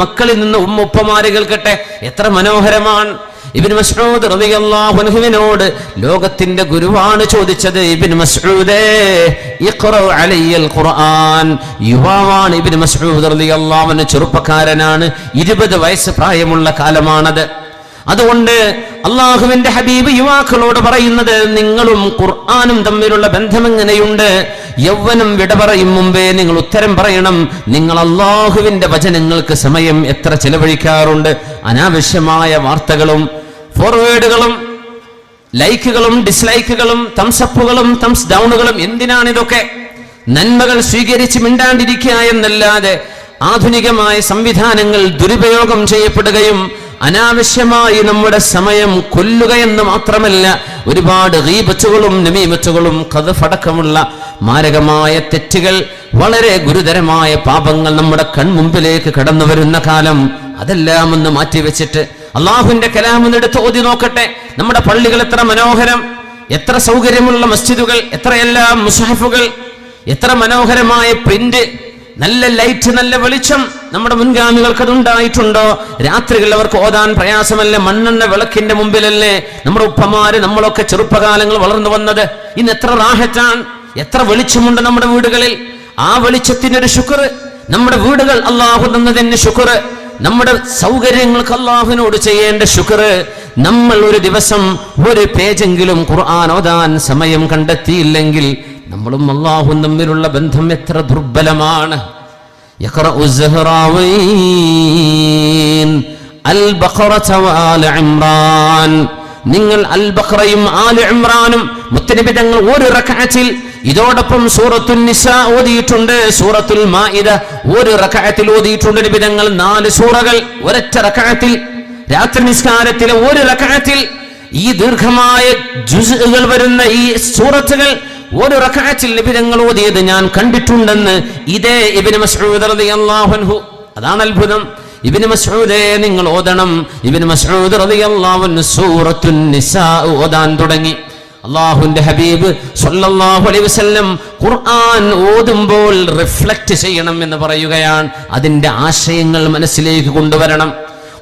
മക്കളിൽ നിന്ന് ഉപ്പമാര് കേൾക്കട്ടെ. എത്ര മനോഹരമാണ്. ഇബ്നു മസ്ഊദ് റളിയല്ലാഹു അൻഹുവിനോട് ലോകത്തിന്റെ ഗുരുവാണ് ചോദിച്ചത്, ഇബ്നു മസ്ഊദേ ഇഖ്റഉ അലയ്യൽ ഖുർആൻ. യുവാവാണ് ഇബ്നു മസ്ഊദ് റളിയല്ലാഹു അൻഹു, ചെറുപ്പക്കാരനാണ്, 20 വയസ്സ് പ്രായമുള്ള കാലമാണത്. അതുകൊണ്ട് അള്ളാഹുവിന്റെ ഹബീബ് യുവാക്കളോട് പറയുന്നത്, നിങ്ങളും ഖുർആനും തമ്മിലുള്ള ബന്ധം എങ്ങനെയുണ്ട്? യൗവനം വിട പറയും മുമ്പേ നിങ്ങൾ ഉത്തരം പറയണം. നിങ്ങൾ അള്ളാഹുവിന്റെ വചനങ്ങൾക്ക് സമയം എത്ര ചെലവഴിക്കാറുണ്ട്? അനാവശ്യമായ വാർത്തകളും ഫോർവേഡുകളും ലൈക്കുകളും ഡിസ്ലൈക്കുകളും തംസപ്പുകളും തംസ് ഡൗണുകളും, എന്തിനാണിതൊക്കെ? നന്മകൾ സ്വീകരിച്ച് മിണ്ടാണ്ടിരിക്കുക എന്നല്ലാതെ ആധുനികമായ സംവിധാനങ്ങൾ ദുരുപയോഗം ചെയ്യപ്പെടുകയും അനാവശ്യമായി നമ്മുടെ സമയം കൊല്ലുകയെന്ന് മാത്രമല്ല, ഒരുപാട് ഗീബത്തുകളും നമീമത്തുകളും ഖദ്ഫടക്കമുള്ള മാരകമായ തെറ്റുകൾ, വളരെ ഗുരുതരമായ പാപങ്ങൾ നമ്മുടെ കൺമുമ്പിലേക്ക് കടന്നു വരുന്ന കാലം. അതെല്ലാം ഒന്ന് മാറ്റിവെച്ചിട്ട് അള്ളാഹുവിന്റെ കലാമെന്നെടുത്ത് ഓതി നോക്കട്ടെ. നമ്മുടെ പള്ളികൾ എത്ര മനോഹരം, എത്ര സൗകര്യമുള്ള മസ്ജിദുകൾ, എത്രയെല്ലാം മുസ്ഹഫുകൾ, എത്ര മനോഹരമായ പ്രിന്റ്, നല്ല ലൈറ്റ്, നല്ല വെളിച്ചം. നമ്മുടെ മുൻഗാമികൾക്ക് അതുണ്ടായിട്ടുണ്ടോ? രാത്രികളിൽ അവർക്ക് ഓതാൻ പ്രയാസമല്ലേ? മണ്ണെണ്ണ വിളക്കിന്റെ മുമ്പിലല്ലേ നമ്മുടെ ഉപ്പമാര്, നമ്മളൊക്കെ ചെറുപ്പകാലങ്ങൾ വളർന്നു വന്നത്. ഇന്ന് എത്ര റാഹത്താണ്, എത്ര വെളിച്ചമുണ്ട് നമ്മുടെ വീടുകളിൽ. ആ വെളിച്ചത്തിനൊരു ശുക്ർ. നമ്മുടെ വീടുകൾ അള്ളാഹു തന്നതിന് ശുക്ർ. നമ്മുടെ സൗകര്യങ്ങൾക്ക് അള്ളാഹുവിനോട് ചെയ്യേണ്ട ശുക്ർ. നമ്മൾ ഒരു ദിവസം ഒരു പേജെങ്കിലും ഖുർആൻ ഓതാൻ സമയം കണ്ടെത്തിയില്ലെങ്കിൽ നമ്മളും അല്ലാഹുവും തമ്മിലുള്ള ബന്ധം എത്ര ദുർബലമാണ്. യഖറഉ الزهراوين البقرة وآل عمران. നിങ്ങൾ അൽ ബഖറയും ആൽ ഇംറാനും മുത്തനബി തങ്ങൾ ഒരു റക്അത്തിൽ, ഇതോടൊപ്പം സൂറത്തുൻ നിസാ ഓതിയിട്ടുണ്ട്, സൂറത്തുൽ മാഇദ ഒരു റക്അത്തിൽ ഓതിയിട്ടുണ്ട് നബി തങ്ങൾ. 4 സൂറകൾ ഒരൊറ്റ റക്അത്തിൽ, രാത്രി നിസ്കാരത്തിലെ ഒരു റക്അത്തിൽ. ഈ ദീർഘമായ ജുസ്ഉകൾ വരുന്ന ഈ സൂറത്തുകൾ ഒരു റക്അത്തിൽ നബി തങ്ങൾ ഓതിയത് ഞാൻ കണ്ടിട്ടുണ്ടെന്ന് ഇതേ ഇബ്നു മസ്ഊദ് റളിയല്ലാഹു അൻഹു. അതാണ് അത്ഭുതം. ഇബ്നു മസ്ഊദേ നിങ്ങൾ ഓതണം. ഇബ്നു മസ്ഊദ് റളിയല്ലാഹു അൻഹു സൂറത്തുൻ നിസാ ഓതാൻ തുടങ്ങി. അല്ലാഹുവിന്റെ ഹബീബ് സ്വല്ലല്ലാഹു അലൈഹി വസല്ലം ഖുർആൻ ഓതുമ്പോൾ റിഫ്ലക്റ്റ് ചെയ്യണം എന്ന് പറയുകയാണ്. അതിന്റെ ആശയങ്ങൾ മനസ്സിലേക്ക് കൊണ്ടുവരണം.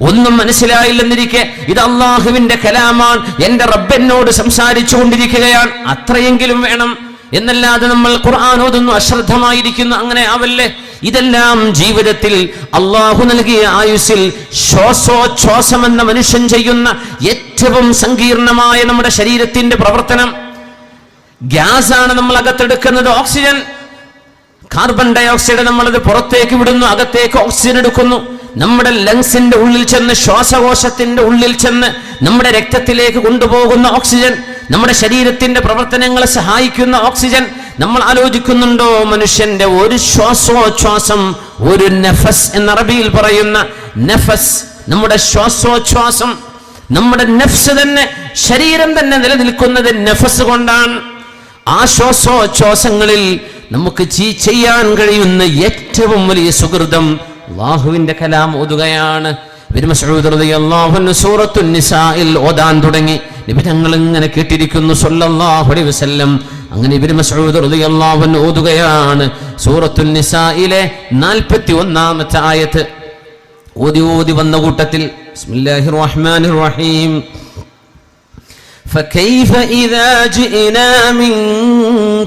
ഒന്നും മനസ്സിലായില്ലെന്നിരിക്കെ ഇത് അള്ളാഹുവിന്റെ കലാമാണ്, എന്റെ റബ്ബെന്നോട് സംസാരിച്ചു കൊണ്ടിരിക്കുകയാണ്, അത്രയെങ്കിലും വേണം. എന്നല്ലാതെ നമ്മൾ ഖുർആൻ ഓതുന്നു, അശ്രദ്ധമായിരിക്കുന്നു, അങ്ങനെ ആവല്ലേ. ഇതെല്ലാം ജീവിതത്തിൽ അള്ളാഹു നൽകിയ ആയുസ്സിൽ ശ്വാസോച്ഛ്വാസമെന്ന മനുഷ്യൻ ചെയ്യുന്ന ഏറ്റവും സങ്കീർണമായ നമ്മുടെ ശരീരത്തിന്റെ പ്രവർത്തനം. ഗ്യാസാണ് നമ്മൾ അകത്തെടുക്കുന്നത്, ഓക്സിജൻ. കാർബൺ ഡയോക്സൈഡ് നമ്മളത് പുറത്തേക്ക് വിടുന്നു, അകത്തേക്ക് ഓക്സിജൻ എടുക്കുന്നു. നമ്മുടെ ലങ്സിന്റെ ഉള്ളിൽ ചെന്ന്, ശ്വാസകോശത്തിന്റെ ഉള്ളിൽ ചെന്ന് നമ്മുടെ രക്തത്തിലേക്ക് കൊണ്ടുപോകുന്ന ഓക്സിജൻ, നമ്മുടെ ശരീരത്തിന്റെ പ്രവർത്തനങ്ങളെ സഹായിക്കുന്ന ഓക്സിജൻ. നമ്മൾ ആലോചിക്കുന്നുണ്ടോ? മനുഷ്യന്റെ ഒരു ശ്വാസോച്ഛ്വാസം, ഒരു നഫസ് എന്ന അറബിയിൽ പറയുന്ന നഫസ്, നമ്മുടെ ശ്വാസോച്ഛ്വാസം, നമ്മുടെ നഫ്സ് തന്നെ, ശരീരം തന്നെ നിലനിൽക്കുന്നത് നഫസ് കൊണ്ടാണ്. ആ ശ്വാസോച്ഛ്വാസങ്ങളിൽ നമുക്ക് ചെയ്യാൻ കഴിയുന്ന ഏറ്റവും വലിയ സുഹൃതം അല്ലാഹുവിന്റെ കലാം ഓതുകയാണ്. ഇബ്നു മസ്ഊദ് റളിയല്ലാഹു അൻഹു സൂറത്തുൻ നിസാഇൽ ഓതാൻ തുടങ്ങി. നബി തങ്ങൾ ഇങ്ങനെ കേട്ടിരിക്കുന്നു സ്വല്ലല്ലാഹു അലൈഹി വസല്ലം. അങ്ങനെ ഇബ്നു മസ്ഊദ് റളിയല്ലാഹു അൻഹു ഓതുകയാണ് സൂറത്തുൻ നിസായിലെ 41ാമത്തെ ആയത്ത്. ഓതി വന്ന കൂട്ടത്തിൽ ബിസ്മില്ലാഹിർ റഹ്മാനിർ റഹീം. فكيف إذا جئنا من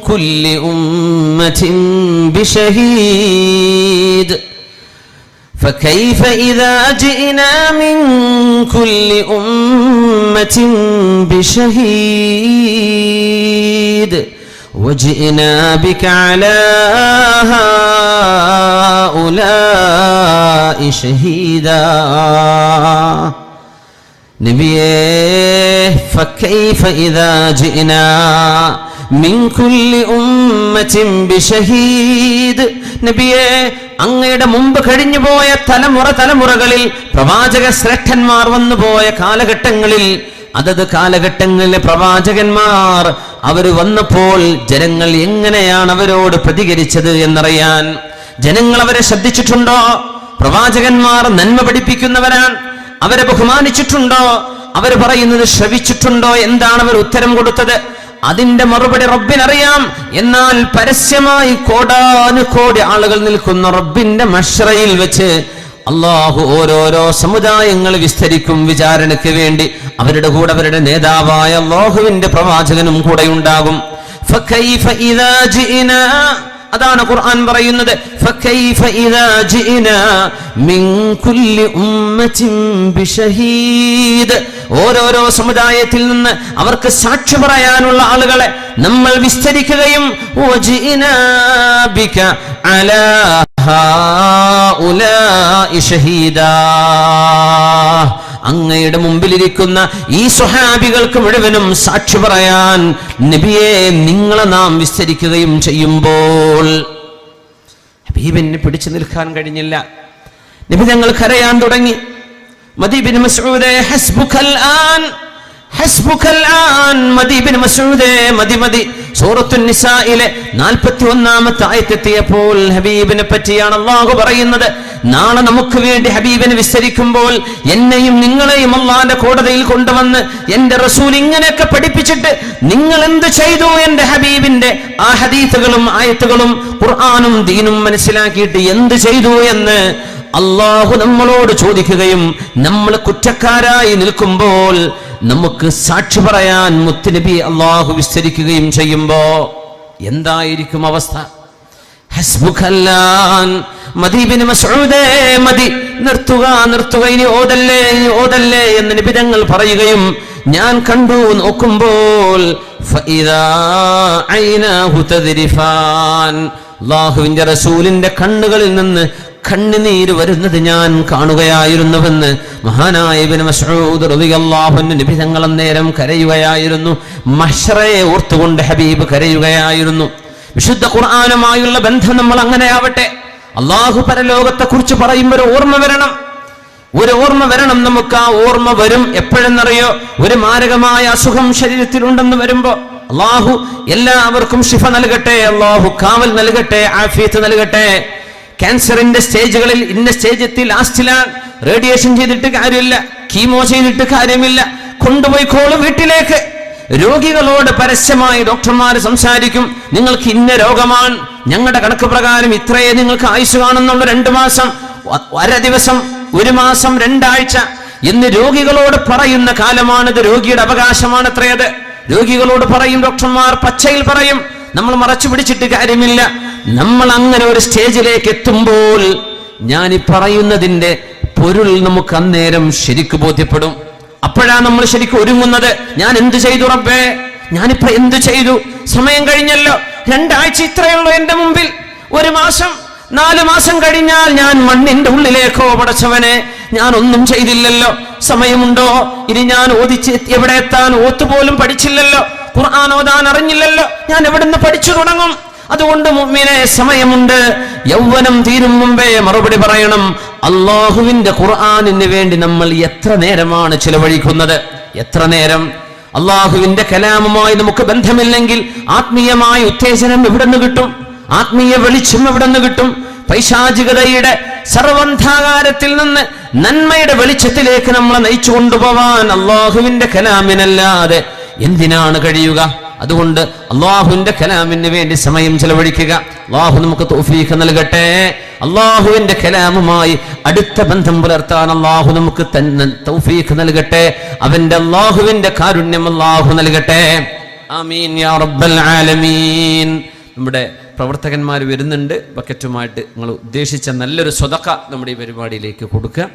كل أمة بشهيد فكيف إذا جئنا من كل أمة بشهيد وجئنا بك على هؤلاء شهيدا. നബിയേ فكيف إذا جئنا من كل أمة بشهيد. നബിയേ അങ്ങയുടെ മുമ്പ് കഴിഞ്ഞുപോയ തലമുറകളിൽ പ്രവാചക ശ്രേഷ്ഠന്മാർ വന്നുപോയ കാലഘട്ടങ്ങളിൽ അതത് കാലഘട്ടങ്ങളിലെ പ്രവാചകന്മാർ അവർ വന്നപ്പോൾ ജനങ്ങൾ എങ്ങനെയാണ് അവരോട് പ്രതികരിച്ചത് എന്നറിയാൻ ജനങ്ങൾ അവരെ ശ്രദ്ധിച്ചിട്ടുണ്ടോ? പ്രവാചകന്മാർ നന്മ പഠിപ്പിക്കുന്നവരാണ്, അവരെ ബഹുമാനിച്ചിട്ടുണ്ടോ? അവർ പറയുന്നത് ശ്രവിച്ചിട്ടുണ്ടോ? എന്താണ് അവർ ഉത്തരം കൊടുത്തത്? അതിന്റെ മറുപടി റബ്ബിനറിയാം. എന്നാൽ പരസ്യമായി കോടാനുകോടി ആളുകൾ നിൽക്കുന്ന റബ്ബിന്റെ മശ്റയിൽ വെച്ച് അള്ളാഹു ഓരോരോ സമുദായങ്ങൾ വിസ്തരിക്കും വിചാരണയ്ക്ക് വേണ്ടി. അവരുടെ കൂടെ അവരുടെ നേതാവായ അല്ലാഹുവിന്റെ പ്രവാചകനും കൂടെ ഉണ്ടാകും. ഫകൈഫ ഇദാ ജിഇനാ, അതാണ് ഖുർആൻ പറയുന്നത്. ഫകൈഫ ഇദാ ജിഇനാ മിൻ കുല്ലി ഉമ്മത്തിൻ ബിശഹീദ്, ഓരോരോ സമുദായത്തിൽ നിന്ന് അവർക്ക് സാക്ഷി പറയാനുള്ള ആളുകളെ നമ്മൾ വിസ്തരിക്കുകയും വജിഇനാ ബിക അലാ ഹൗലാഇ ഷഹീദാ, അങ്ങയുടെ മുമ്പിലിരിക്കുന്ന ഈ സ്വഹാബികൾക്ക് മുഴുവനും സാക്ഷി പറയാൻ നബിയെ നിങ്ങളെ നാം വിസ്തരിക്കുകയും ചെയ്യുമ്പോൾ ഹബീബിന് പിടിച്ചു നിൽക്കാൻ കഴിഞ്ഞില്ല. നബി ഞങ്ങൾ കരയാൻ തുടങ്ങി. മദീ ബിൻ മസ്ഊദേ ഹസ്ബുകൽ ആൻ, ഹസ്ബുകൽ ആൻ, മദീ ബിൻ മസ്ഊദേ മതി. സൂറത്തുൻ നിസായിലെ 41-ാമത്തെ ആയത്തെത്തിയപ്പോൾ ഹബീബിനെ പറ്റിയാണ് അല്ലാഹു പറയുന്നത്. നാളെ നമുക്ക് വേണ്ടി ഹബീബിനെ വിസ്തരിക്കുമ്പോൾ എന്നെയും നിങ്ങളെയും അല്ലാഹുവിന്റെ കോടതിയിൽ കൊണ്ടുവന്ന് എന്റെ റസൂൽ ഇങ്ങനെയൊക്കെ പഠിപ്പിച്ചിട്ട് നിങ്ങൾ എന്ത് ചെയ്തു? എന്റെ ഹബീബിന്റെ ആ ഹദീസുകളും ആയത്തുകളും ഖുർആനും ദീനും മനസ്സിലാക്കിയിട്ട് എന്ത് ചെയ്തു എന്ന് അല്ലാഹു നമ്മളോട് ചോദിക്കുകയും നമ്മൾ കുറ്റക്കാരായി നിൽക്കുമ്പോൾ നമുക്ക് സാക്ഷി പറയാൻ മുത്തുനബി അല്ലാഹു വിസ്തരിക്കുകയും ചെയ്യുമ്പോ എന്തായിരിക്കും അവസ്ഥ? ഹസ്ബുകല്ലാൻ, മദീ ബിൻ മസ്ഊദേ മതി, നിർത്തുക, ഇനി ഓതല്ലേ എന്ന് നബി തങ്ങൾ പറയുകയും ഞാൻ കണ്ടു നോക്കുമ്പോൾ ഫഇദാ ഐനാഹു തദ്രിഫാൻ, അല്ലാഹുവിന്റെ റസൂലിന്റെ കണ്ണുകളിൽ നിന്ന് കണ്ണുനീര് വരുന്നത് ഞാൻ കാണുകയായിരുന്നുവെന്ന് മഹാനായ ഇബ്നു മസ്ഊദ് റളിയല്ലാഹു അൻഹു നബി തങ്ങൾ അന്നേരം കരയുകയായിരുന്നു. മഹ്ശറയെ ഓർത്തുകൊണ്ട് ഹബീബ് കരയുകയായിരുന്നു. വിശുദ്ധ ഖുർആനുമായുള്ള ബന്ധം നമ്മൾ അങ്ങനെ ആവട്ടെ. അല്ലാഹു പരലോകത്തെ കുറിച്ച് പറയുമ്പോൾ ഒരു ഓർമ്മ വരണം നമുക്ക്. ആ ഓർമ്മ വരും എപ്പോഴെന്നറിയോ? ഒരു മാരകമായ അസുഖം ശരീരത്തിലുണ്ടെന്ന് വരുമ്പോ അല്ലാഹു എല്ലാവർക്കും ശിഫ നൽകട്ടെ, അല്ലാഹു കാവൽ നൽകട്ടെ, ആഫിയത്ത് നൽകട്ടെ. ക്യാൻസറിന്റെ സ്റ്റേജുകളിൽ ഇന്ന സ്റ്റേജ് എത്തി, ലാസ്റ്റിലാണ്. റേഡിയേഷൻ ചെയ്തിട്ട് കാര്യമില്ല, കീമോ ചെയ്തിട്ട് കാര്യമില്ല, കൊണ്ടുപോയിക്കോളൂ വീട്ടിലേക്ക്. രോഗികളോട് പരസ്യമായി ഡോക്ടർമാർ സംസാരിക്കും, നിങ്ങൾക്ക് ഇന്ന രോഗമാണ്, ഞങ്ങളുടെ കണക്ക് പ്രകാരം ഇത്രയേ നിങ്ങൾക്ക് ആയുസ് കാണുന്നുള്ള, 2 മാസം, 1 ദിവസം, 1 മാസം, 2 ആഴ്ച എന്ന് രോഗികളോട് പറയുന്ന കാലമാണിത്. രോഗിയുടെ അവകാശമാണ് അത്രയത്. രോഗികളോട് പറയും ഡോക്ടർമാർ, പച്ചയിൽ പറയും. നമ്മൾ മറച്ചു പിടിച്ചിട്ട് കാര്യമില്ല. നമ്മൾ അങ്ങനെ ഒരു സ്റ്റേജിലേക്ക് എത്തുമ്പോൾ ഞാൻ ഈ പറയുന്നതിന്റെ പൊരുൾ നമുക്ക് അന്നേരം ശരിക്ക് ബോധ്യപ്പെടും. അപ്പോഴാണ് നമ്മൾ ശരിക്കും ഒരുങ്ങുന്നത്. ഞാൻ എന്ത് ചെയ്തു റബ്ബേ? ഞാനിപ്പോ എന്ത് ചെയ്തു? സമയം കഴിഞ്ഞല്ലോ, 2 ആഴ്ച ഇത്രയുള്ളൂ എന്റെ മുമ്പിൽ, 1 മാസം, 4 മാസം കഴിഞ്ഞാൽ ഞാൻ മണ്ണിന്റെ ഉള്ളിലേക്കോ പടച്ചവനെ, ഞാൻ ഒന്നും ചെയ്തില്ലല്ലോ. സമയമുണ്ടോ? ഇനി ഞാൻ ഓതിച്ച് എവിടെ എത്താൻ? ഓത്തുപോലും പഠിച്ചില്ലല്ലോ, ഖുർആൻ ഓതാൻ അറിഞ്ഞില്ലല്ലോ, ഞാൻ എവിടുന്ന് പഠിച്ചു തുടങ്ങും? അതുകൊണ്ട് മുഅ്മിനേ, സമയമുണ്ട്. യൗവനം തീരും മുമ്പേ മറുപടി പറയണം. അല്ലാഹുവിന്റെ ഖുർആനിന് വേണ്ടി നമ്മൾ എത്ര നേരമാണ് ചിലവഴിക്കുന്നത്? എത്ര നേരം? അല്ലാഹുവിന്റെ കലാമുമായി നമുക്ക് ബന്ധമില്ലെങ്കിൽ ആത്മീയമായ ഉത്തേജനം എവിടെ നിന്ന് കിട്ടും? ആത്മീയ വെളിച്ചം എവിടെ നിന്ന് കിട്ടും? പൈശാചികതയുടെ സർവന്ധാകാരത്തിൽ നിന്ന് നന്മയുടെ വെളിച്ചത്തിലേക്ക് നമ്മളെ നയിച്ചു കൊണ്ടുപോവാൻ അല്ലാഹുവിന്റെ കലാമിനല്ലാതെ എന്തിനാണ് കഴിയുക? അതുകൊണ്ട് അല്ലാഹുവിന്റെ കലാമിന് വേണ്ടി സമയം ചെലവഴിക്കുക. അല്ലാഹു നമുക്ക് തൗഫീഖ് നൽകട്ടെ. അല്ലാഹുവിന്റെ കലാമുമായി അടുത്ത ബന്ധം പുലർത്താൻ അല്ലാഹു നമുക്ക് തന്നെ തൗഫീഖ് നൽകട്ടെ. അവന്റെ അല്ലാഹുവിന്റെ കാരുണ്യം അല്ലാഹു നൽകട്ടെ. ആമീൻ യാ റബ്ബൽ ആലമീൻ. നമ്മുടെ പ്രവർത്തകന്മാർ വരുന്നുണ്ട്. ബക്കറ്റുമായിട്ട് നിങ്ങൾ ഉദ്ദേശിച്ച നല്ലൊരു സ്വതക്ക നമ്മുടെ ഈ പരിപാടിയിലേക്ക് കൊടുക്കുക.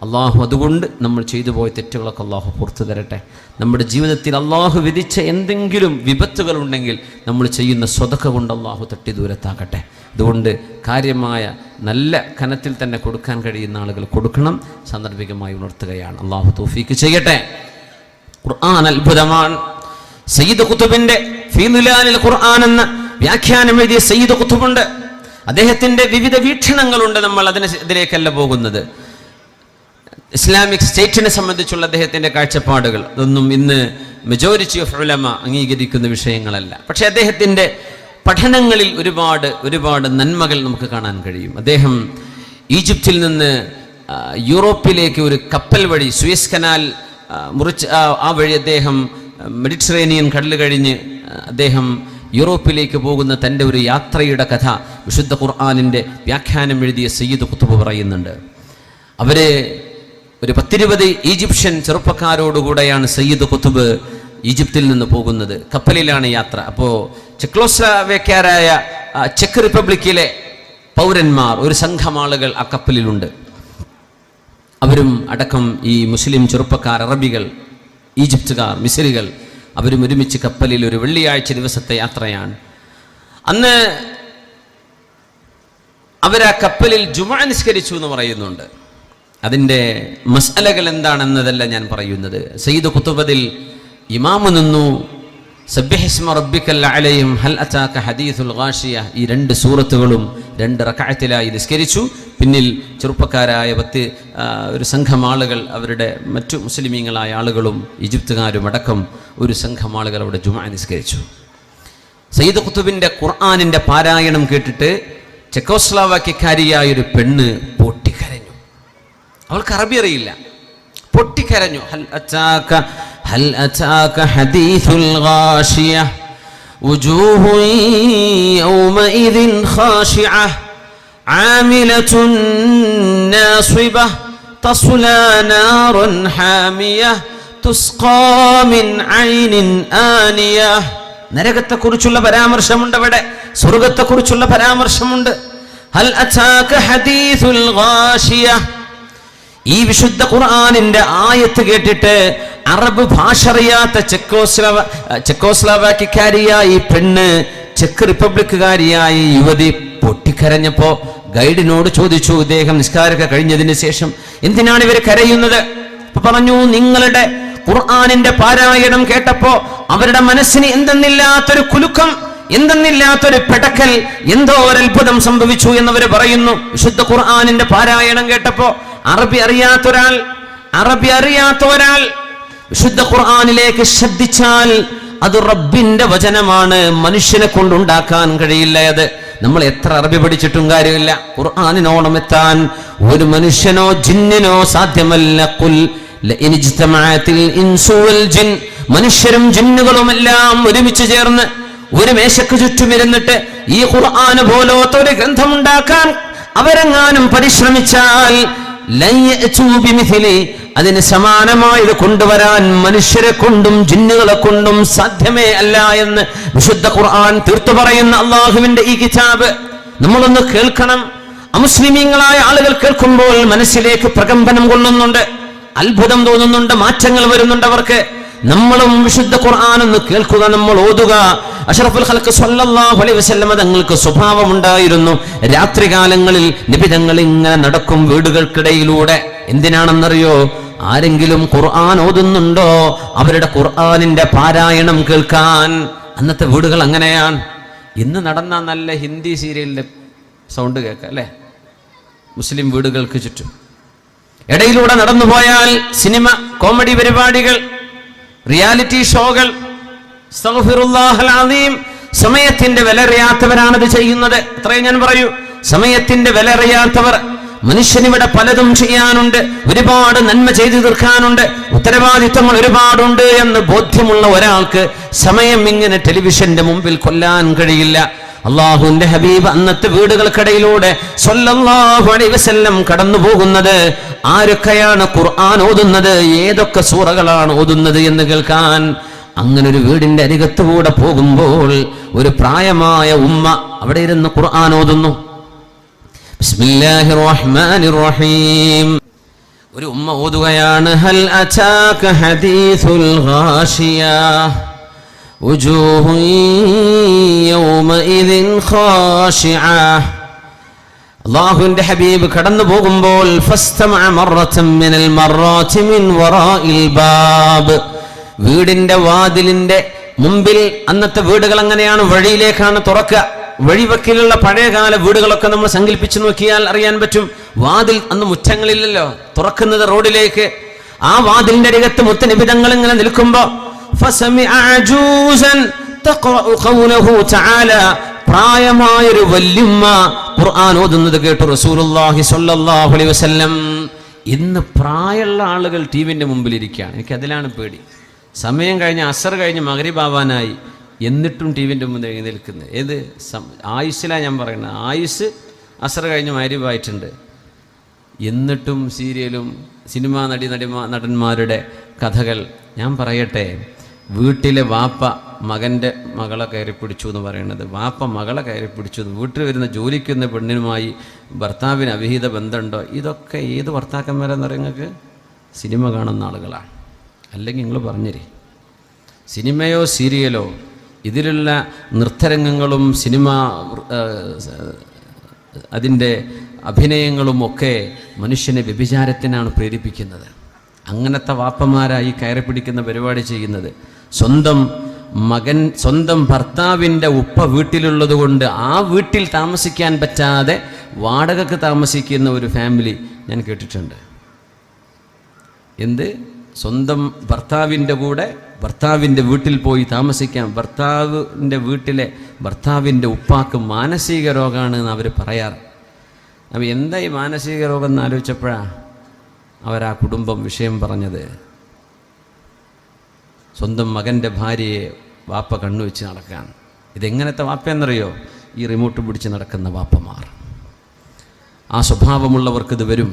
അള്ളാഹു അതുകൊണ്ട് നമ്മൾ ചെയ്തു പോയ തെറ്റുകളൊക്കെ അള്ളാഹു പുറത്തു തരട്ടെ. നമ്മുടെ ജീവിതത്തിൽ അള്ളാഹു വിധിച്ച എന്തെങ്കിലും വിപത്തുകളുണ്ടെങ്കിൽ നമ്മൾ ചെയ്യുന്ന സ്വതക്ക കൊണ്ട് അള്ളാഹു തട്ടി ദൂരത്താക്കട്ടെ. അതുകൊണ്ട് കാര്യമായ നല്ല കനത്തിൽ തന്നെ കൊടുക്കാൻ കഴിയുന്ന ആളുകൾ കൊടുക്കണം. സാന്ദർഭികമായി ഉണർത്തുകയാണ്. അള്ളാഹു തൗഫീഖ് ചെയ്യട്ടെ. ഖുർആൻ അത്ഭുതമാണ്. സയ്യിദ് ഖുതുബിന്റെ ഫീ ദിലാലിൽ ഖുർആൻ എന്ന വ്യാഖ്യാനം എഴുതിയ സയ്യിദ് ഖുതുബുണ്ട്. അദ്ദേഹത്തിൻ്റെ വിവിധ വീക്ഷണങ്ങളുണ്ട്. നമ്മൾ അതിലേക്കല്ല പോകുന്നത്. ഇസ്ലാമിക് സ്റ്റേറ്റിനെ സംബന്ധിച്ചുള്ള അദ്ദേഹത്തിൻ്റെ കാഴ്ചപ്പാടുകൾ അതൊന്നും ഇന്ന് മെജോറിറ്റി ഓഫ് ഉലമ അംഗീകരിക്കുന്ന വിഷയങ്ങളല്ല. പക്ഷേ അദ്ദേഹത്തിൻ്റെ പഠനങ്ങളിൽ ഒരുപാട് നന്മകൾ നമുക്ക് കാണാൻ കഴിയും. അദ്ദേഹം ഈജിപ്തിൽ നിന്ന് യൂറോപ്പിലേക്ക് ഒരു കപ്പൽ വഴി സൂയസ് കനാൽ മുറിച്ച് ആ വഴി അദ്ദേഹം മെഡിറ്ററേനിയൻ കടൽ കഴിഞ്ഞ് അദ്ദേഹം യൂറോപ്പിലേക്ക് പോകുന്ന തൻ്റെ ഒരു യാത്രയുടെ കഥ വിശുദ്ധ ഖുർആനിൻ്റെ വ്യാഖ്യാനം എഴുതിയ സയ്യിദ് ഖുത്ബ് പറയുന്നുണ്ട്. അവരെ ഒരു 10-20 ഈജിപ്ഷ്യൻ ചെറുപ്പക്കാരോടുകൂടെയാണ് സയ്യിദ് ഖുത്ബ് ഈജിപ്തിൽ നിന്ന് പോകുന്നത്. കപ്പലിലാണ് യാത്ര. അപ്പോൾ ചെക്കോസ്ലോവാക്യരായ ചെക്ക് റിപ്പബ്ലിക്കിലെ പൗരന്മാർ ഒരു സംഘം ആളുകൾ ആ കപ്പലിലുണ്ട്. അവരും അടക്കം ഈ മുസ്ലിം ചെറുപ്പക്കാർ, അറബികൾ, ഈജിപ്തുകാർ, മിസ്രികൾ അവരും ഒരുമിച്ച് കപ്പലിൽ ഒരു വെള്ളിയാഴ്ച ദിവസത്തെ യാത്രയാണ്. അന്ന് അവർ ആ കപ്പലിൽ ജുമുഅ നിസ്കരിച്ചു എന്ന് പറയുന്നുണ്ട്. അതിൻ്റെ മസ്അലകൾ എന്താണെന്നതല്ല ഞാൻ പറയുന്നത്. സയ്യിദ് ഖുത്ബയിൽ ഇമാമു നിന്നു സബ്ബിഹിസ്മ റബ്ബിക്കൽ അലയും ഹൽ അതാക ഹദീസുൽ ഗാഷിയ ഈ 2 സൂറത്തുകളും 2 റക്അത്തിലായി നിസ്കരിച്ചു. പിന്നിൽ ചെറുപ്പക്കാരായ 10 ഒരു സംഘം ആളുകൾ, അവരുടെ മറ്റു മുസ്ലിമീങ്ങളായ ആളുകളും ഈജിപ്തുകാരും അടക്കം ഒരു സംഘം ആളുകൾ അവിടെ ജുമുഅ നിസ്കരിച്ചു. സയ്യിദ് ഖുത്ബിൻ്റെ ഖുർആനിൻ്റെ പാരായണം കേട്ടിട്ട് ചെക്കോസ്ലോവാക്യക്കാരിയായ ഒരു പെണ്ണ് പൊട്ടിക്കരഞ്ഞു. അവൾക്ക് അറബി അറിയില്ല. പൊട്ടിക്കരഞ്ഞു. ഹൽ അതാക ഹദീസുൽ ഗാഷിയ വുജൂഹു യൗമഇദിൻ ഖാശിഅ ആമിലത്തുൻ നാസിബ തസ്ലാ നാറൻ ഹാമിയ തുസ്ഖാ മിൻ ഐനിൻ ആനിയ. നരകത്തെക്കുറിച്ചുള്ള പരാമർശമുണ്ട് അവിടെ, സ്വർഗത്തെക്കുറിച്ചുള്ള പരാമർശമുണ്ട്. ഹൽ അതാക ഹദീസുൽ ഗാഷിയ. ഈ വിശുദ്ധ ഖുർആനിന്റെ ആയത്ത് കേട്ടിട്ട് അറബ് ഭാഷ അറിയാത്ത ചെക്കോസ്ലോവാക്യക്കാരിയായ ഈ പെണ്ണ്, ചെക്ക് റിപ്പബ്ലിക്കുകാരിയായ യുവതി പൊട്ടിക്കരഞ്ഞപ്പോ ഗൈഡിനോട് ചോദിച്ചു, ഇദ്ദേഹം നിസ്കാരമൊക്കെ കഴിഞ്ഞതിന് ശേഷം, എന്തിനാണ് ഇവർ കരയുന്നത്? അപ്പൊ പറഞ്ഞു, നിങ്ങളുടെ ഖുർആനിന്റെ പാരായണം കേട്ടപ്പോ അവരുടെ മനസ്സിന് എന്തെന്നില്ലാത്തൊരു കുലുക്കം, എന്തെന്നില്ലാത്തൊരു പെടക്കൽ, എന്തോ ഒരു അത്ഭുതം സംഭവിച്ചു എന്നവർ പറയുന്നു. വിശുദ്ധ ഖുർആനിന്റെ പാരായണം കേട്ടപ്പോ അറബി അറിയാത്ത ഒരാൾ വിശുദ്ധ ഖുർആനിലേക്ക് ശ്രദ്ധിച്ചാൽ അത് റബ്ബിന്റെ വചനമാണ്, മനുഷ്യനെ കൊണ്ടുണ്ടാക്കാൻ കഴിയില്ല. അത് നമ്മൾ എത്ര അറബി പഠിച്ചിട്ടും കാര്യമില്ല. ഖുർആനിനോളം എത്താൻ ഒരു മനുഷ്യനോ ജിന്നിനോ സാധ്യമല്ല. ഖുൽ ലഇൻ ഇജ്തമഅത്തിൽ ഇൻസു വൽ ജിൻ, മനുഷ്യരും ജിന്നുകളുമെല്ലാം ഒരുമിച്ച് ചേർന്ന് ഒരു മേശയ്ക്ക് ചുറ്റുമിരുന്നിട്ട് ഈ ഖുർആൻ പോലത്തെ ഒരു ഗ്രന്ഥമുണ്ടാക്കാൻ അവരെങ്ങാനും പരിശ്രമിച്ചാൽ അതിന് സമാനമായത് കൊണ്ടുവരാൻ മനുഷ്യരെ കൊണ്ടും ജിന്നുകളെ കൊണ്ടും സാധ്യമേ അല്ല എന്ന് വിശുദ്ധ ഖുർആൻ തീർത്തു പറയുന്ന അള്ളാഹുവിന്റെ ഈ കിതാബ് നമ്മളൊന്ന് കേൾക്കണം. അമുസ്ലിമീങ്ങളായ ആളുകൾ കേൾക്കുമ്പോൾ മനസ്സിലേക്ക് പ്രകമ്പനം കൊള്ളുന്നുണ്ട്, അത്ഭുതം തോന്നുന്നുണ്ട്, മാറ്റങ്ങൾ വരുന്നുണ്ട് അവർക്ക്. നമ്മളും വിശുദ്ധ ഖുർആൻ ഒന്ന് കേൾക്കുക, നമ്മൾ ഓതുക. അഷ്റഫുൽ ഖൽഖ് സ്വല്ലല്ലാഹു അലൈഹി വസല്ലം തങ്ങൾക്ക് സ്വഭാവമുണ്ടായിരുന്നു, രാത്രികാലങ്ങളിൽ നബി തങ്ങൾ ഇങ്ങനെ നടക്കും വീടുകൾക്കിടയിലൂടെ. എന്തിനാണെന്നറിയോ? ആരെങ്കിലും ഖുർആൻ ഓതുന്നുണ്ടോ അവരുടെ ഖുർആനിന്റെ പാരായണം കേൾക്കാൻ. അന്നത്തെ വീടുകൾ അങ്ങനെയാണ്. ഇന്ന് നടന്ന നല്ല ഹിന്ദി സീരിയലിന്റെ സൗണ്ട് കേൾക്കാം അല്ലേ, മുസ്ലിം വീടുകൾക്ക് ചുറ്റും. ഇടയിലൂടെ നടന്നു പോയാൽ സിനിമ, കോമഡി പരിപാടികൾ, റിയാലിറ്റി ഷോകൾ. അസ്തഗ്ഫിറുല്ലാഹൽ അസീം. സമയത്തിന്റെ വില അറിയാത്തവരാണത് ചെയ്യുന്നത്. അത്രയും ഞാൻ പറയൂ. സമയത്തിന്റെ വില അറിയാത്തവർ. മനുഷ്യനിവിടെ പലതും ചെയ്യാനുണ്ട്, ഒരുപാട് നന്മ ചെയ്തു തീർക്കാനുണ്ട്, ഉത്തരവാദിത്തങ്ങൾ ഒരുപാടുണ്ട് എന്ന് ബോധ്യമുള്ള ഒരാൾക്ക് സമയം ഇങ്ങനെ ടെലിവിഷന്റെ മുമ്പിൽ കൊല്ലാൻ കഴിയില്ല. അള്ളാഹുവിന്റെ ഹബീബ് അന്നത്തെ വീടുകൾക്കിടയിലൂടെ സ്വല്ലല്ലാഹു അലൈഹി വസല്ലം കടന്നു പോകുന്നത് ആരൊക്കെയാണ് ഖുർആൻ ഓതുന്നത്, ഏതൊക്കെ സൂറകളാണ് ഓതുന്നത് എന്ന് കേൾക്കാൻ. അങ്ങനെ ഒരു വീടിന്റെ അരികത്തുകൂടെ പോകുമ്പോൾ ഒരു പ്രായമായ ഉമ്മ അവിടെ ഇരുന്ന് ഖുർആൻ ഓതുന്നു. ബിസ്മില്ലാഹിർ റഹ്മാനിർ റഹീം. ഒരു ഉമ്മ ഓതുകയാണ്, ഹൽ അതാക ഹദീസുൽ ഗാഷിയ വജൂഹു യൗമഇദിൻ ഖാശിഅ. അല്ലാഹുവിന്റെ ഹബീബ് കടന്നു പോകുമ്പോൾ ഫസ്തമഅ മറതൻ മിനൽ മറാത്തി മിൻ വറാഇൽ ബാബ്. വീടിന്റെ വാതിലിന്റെ മുമ്പിൽ, അന്നത്തെ വീടുകൾ അങ്ങനെയാണ്, വഴിയിലേക്കാണ് തുറക്കുക. വഴിവക്കിലുള്ള പഴയകാല വീടുകളൊക്കെ നമ്മൾ സങ്കല്പിച്ച് നോക്കിയാൽ അറിയാൻ പറ്റും. വാതിൽ അന്ന് മുറ്റങ്ങളില്ലല്ലോ, തുറക്കുന്നത് റോഡിലേക്ക്. ആ വാതിലിന്റെ അരികത്ത് മുത്തനബി തങ്ങൾ ഇങ്ങനെ നിൽക്കുമ്പോ പ്രായമായൊരു വല്യമ്മ ഖുർആൻ ഓതുന്നത് കേട്ടു റസൂലുള്ളാഹി സ്വല്ലല്ലാഹു അലൈഹി വസല്ലം. ഇന്ന് പ്രായമുള്ള ആളുകൾ ടിവിന്റെ മുമ്പിൽ ഇരിക്കുകയാണ്. എനിക്ക് അതിലാണ് പേടി. സമയം കഴിഞ്ഞ് അസർ കഴിഞ്ഞ് മഗ്രിബ് ആവാനായി, എന്നിട്ടും ടിവിൻ്റെ മുന്നിൽ നിൽക്കുന്നത്. ഏത് ആയുസ്സിലാണ് ഞാൻ പറയുന്നത്. ആയുസ് അസർ കഴിഞ്ഞ് മഗ്രിബ് ആയിട്ടുണ്ട്, എന്നിട്ടും സീരിയലും സിനിമാ നടന്മാരുടെ കഥകൾ. ഞാൻ പറയട്ടെ, വീട്ടിലെ വാപ്പ മകൻ്റെ മകളെ കയറി പിടിച്ചു എന്ന് പറയുന്നത്, വാപ്പ മകളെ കയറി പിടിച്ചു, വീട്ടിൽ വരുന്ന ജോലിക്കുന്ന പെണ്ണിനുമായി ഭർത്താവിന് അവിഹിത ബന്ധമുണ്ടോ, ഇതൊക്കെ ഏത് ഭർത്താക്കന്മാരെന്ന് പറയുന്നത് സിനിമ കാണുന്ന ആളുകളാണ്. അല്ലെങ്കിൽ നിങ്ങൾ പറഞ്ഞേരി, സിനിമയോ സീരിയലോ ഇതിലുള്ള നൃത്തരംഗങ്ങളും സിനിമ അതിൻ്റെ അഭിനയങ്ങളും ഒക്കെ മനുഷ്യനെ വ്യഭിചാരത്തിനാണ് പ്രേരിപ്പിക്കുന്നത്. അങ്ങനത്തെ വാപ്പമാരായി കയറി പിടിക്കുന്ന പരിപാടി ചെയ്യുന്നത്. സ്വന്തം ഭർത്താവിൻ്റെ ഉപ്പ വീട്ടിലുള്ളത് കൊണ്ട് ആ വീട്ടിൽ താമസിക്കാൻ പറ്റാതെ വാടകയ്ക്ക് താമസിക്കുന്ന ഒരു ഫാമിലി ഞാൻ കേട്ടിട്ടുണ്ട്. സ്വന്തം ഭർത്താവിൻ്റെ കൂടെ ഭർത്താവിൻ്റെ വീട്ടിൽ പോയി താമസിക്കാൻ ഭർത്താവിൻ്റെ വീട്ടിലെ ഭർത്താവിൻ്റെ ഉപ്പാക്ക് മാനസിക രോഗമാണ് എന്ന് അവർ പറയാറ്. അപ്പോൾ എന്താ ഈ മാനസിക രോഗം എന്ന് ആലോചിച്ചപ്പോഴാണ് അവരാ കുടുംബം വിഷയം പറഞ്ഞത്. സ്വന്തം മകൻ്റെ ഭാര്യയെ വാപ്പ കണ്ണുവെച്ച് നടക്കാൻ. ഇതെങ്ങനത്തെ വാപ്പയെന്നറിയോ? ഈ റിമോട്ട് പിടിച്ച് നടക്കുന്ന വാപ്പമാർ. ആ സ്വഭാവമുള്ളവർക്കിത് വരും.